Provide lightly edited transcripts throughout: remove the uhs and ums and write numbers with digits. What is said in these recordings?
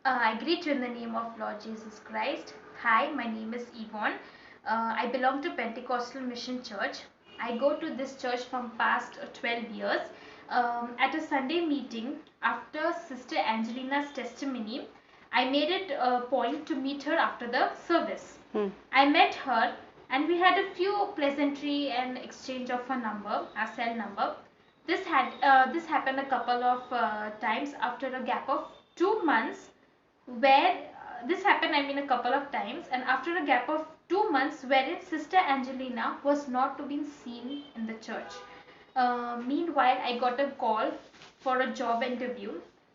I greet you in the name of Lord Jesus Christ. Hi, my name is Yvonne. I belong to Pentecostal Mission Church. I go to this church from past 12 years. At a Sunday meeting, after Sister Angelina's testimony, I made it a point to meet her after the service. I met her and we had a few pleasantry and exchange of her number, our cell number. This happened a couple of times after a gap of 2 months where this happened a couple of times, and after a gap of 2 months wherein Sister Angelina was not to be seen in the church. Meanwhile, I got a call for a job interview.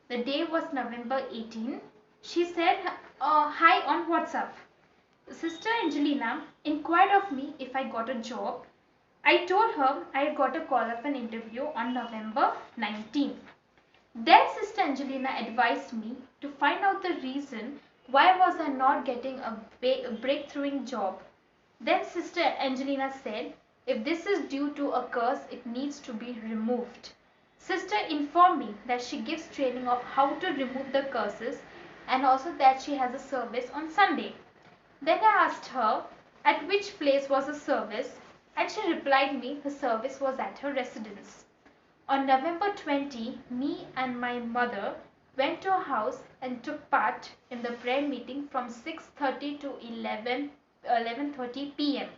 The day was November 18. She said, hi on WhatsApp. Sister Angelina inquired of me if I got a job. I told her I got a call of an interview on November 19. Then Sister Angelina advised me to find out the reason why was I not getting a breakthrough job. Then Sister Angelina said, if this is due to a curse, it needs to be removed. Sister informed me that she gives training of how to remove the curses and also that she has a service on Sunday. Then I asked her at which place was the service, and she replied me the service was at her residence. On November 20, me and my mother went to her house and took part in the prayer meeting from 6:30 to 11:30 p.m.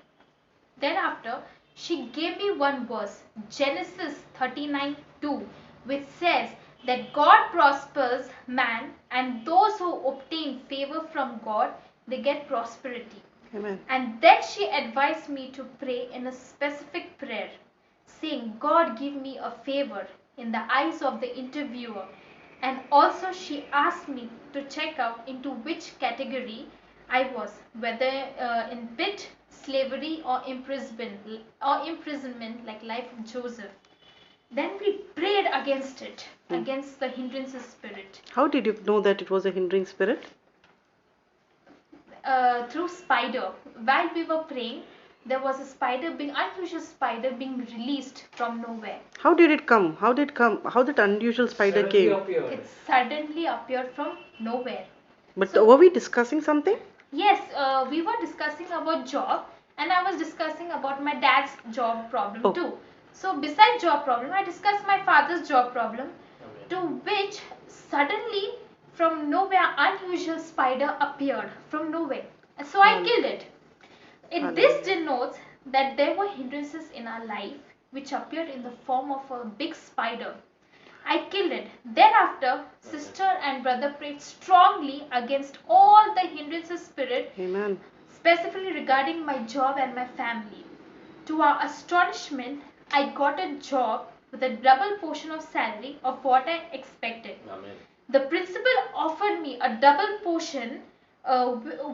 Then after, she gave me one verse, Genesis 39:2, which says that God prospers man, and those who obtain favor from God, they get prosperity. Amen. And then she advised me to pray in a specific prayer, saying, God, give me a favor in the eyes of the interviewer. And also she asked me to check out into which category I was, whether in pit, slavery, or imprisonment like life of Joseph. Then we prayed against it, against the hindrances spirit. How did you know that it was a hindering spirit? Through spider. While we were praying, there was a unusual spider being released from nowhere. How did it come? How did that unusual spider came? It suddenly appeared from nowhere. But were we discussing something? Yes, we were discussing about job, and I was discussing about my dad's job problem too. So besides job problem, I discussed my father's job problem, to which suddenly from nowhere unusual spider appeared from nowhere. And so I killed it. This denotes that there were hindrances in our life which appeared in the form of a big spider. I killed it. Thereafter, sister and brother prayed strongly against all the hindrances spirit. Amen. Specifically regarding my job and my family. To our astonishment, I got a job with a double portion of salary of what I expected. Amen. The principal offered me a double portion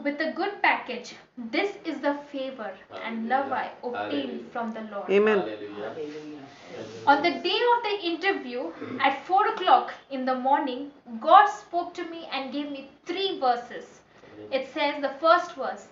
with a good package. This is the favor and love I obtained from the Lord. Amen. On the day of the interview, at 4 o'clock in the morning, God spoke to me and gave me 3 verses. It says, the first verse,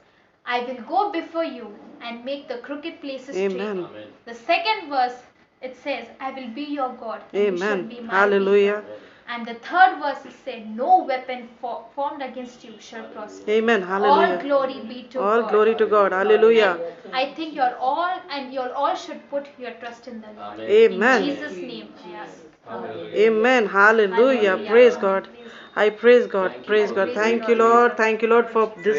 I will go before you and make the crooked places straight. Amen. The second verse, it says, I will be your God. And you shall Amen. be my Hallelujah. people. And the third verse is said, no weapon formed against you shall prosper. Amen. Hallelujah. All glory be to All God. glory to God. Hallelujah. I think you're all should put your trust in the Lord. Amen. In Jesus' name. Yes. Amen. Hallelujah. Praise God. I praise God. Praise God. Thank you, Lord. Thank you, Lord, for this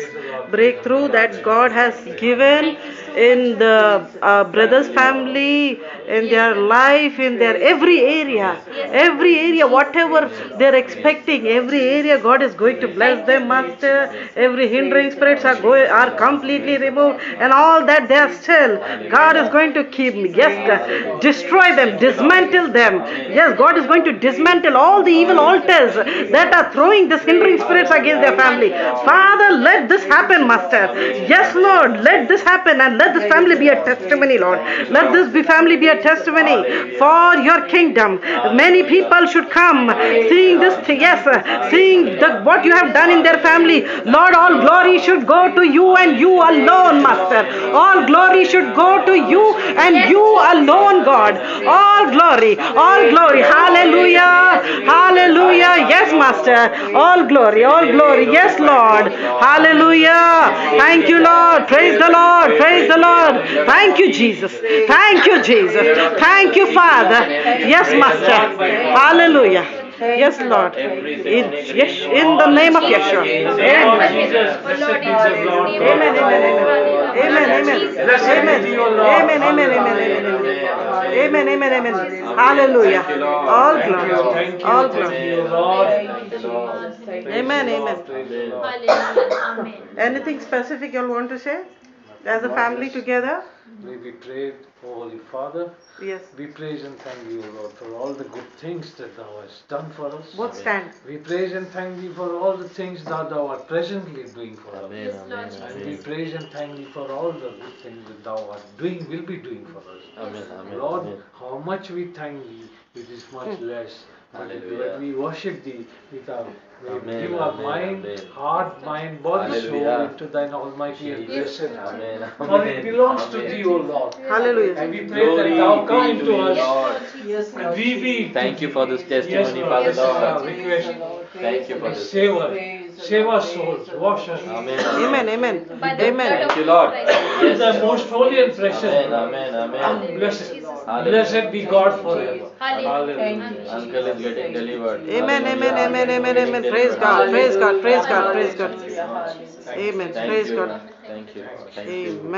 breakthrough that God has given in the brothers' family, in their life, in their every area. Every area, whatever they're expecting, every area God is going to bless them, Master. Every hindering spirits are completely removed, and all that they are still, God is going to keep me. Yes, God. Destroy them, dismantle them. Yes, God is going to dismantle all the evil altars that are throwing these hindering spirits against their family. Father, let this happen, Master. Yes, Lord, let this happen, and let this family be a testimony, Lord. Let this family be a testimony for your kingdom. Many people should come seeing this, seeing what you have done in their family. Lord, all glory should go to you and you alone, Master. All glory should go to you and you alone, God. All glory, all glory. Hallelujah. Hallelujah. Yes, Master. All glory, all glory. Yes, Lord. Hallelujah. Thank you, Lord. Praise the Lord. Praise the Lord. Thank you, Jesus. Thank you, Jesus. Thank you, Father. Yes, Master. Hallelujah. Yes, Lord. In the name of Yeshua. Amen. Amen. Amen. Amen. Amen. Amen. Amen. Amen. Amen. Amen. Amen. Hallelujah. All glory. All glory. Amen. Amen. Amen. Anything specific you all want to say? As a family together? May we pray, O Holy Father. Yes. We praise and thank you, Lord, for all the good things that Thou hast done for us. What stand? We praise and thank Thee for all the things that Thou art presently doing for us. Yes, Lord And we Jesus. praise and thank Thee for all the good things that Thou art doing, will be doing for us. Lord, how much we thank Thee, it is much less. But we worship Thee with our, we give our mind, heart, mind, body, soul into Thine almighty and blessed hand. For it belongs to Thee, O Lord. Hallelujah. And we pray that Thou come into us. Yes, And we be. Thank you for this Yes, testimony, Lord. Father This is our Lord. request. Thank you for this. Save us. Save our souls. Wash us. Amen. Amen. Amen. By the blood Amen. of Thank you, Lord. Christ. In the most holy and precious Amen. blood. Amen. Amen. Blessed, Hallelujah. blessed be God forever. Hallelujah. Uncle is getting delivered. Amen. Amen. Hallelujah. Amen. Amen. Getting Amen. Praise delivered. God. Praise God. Praise God. Hallelujah. Praise God. Amen. Thank Praise you. God. Thank you. Thank you. Amen.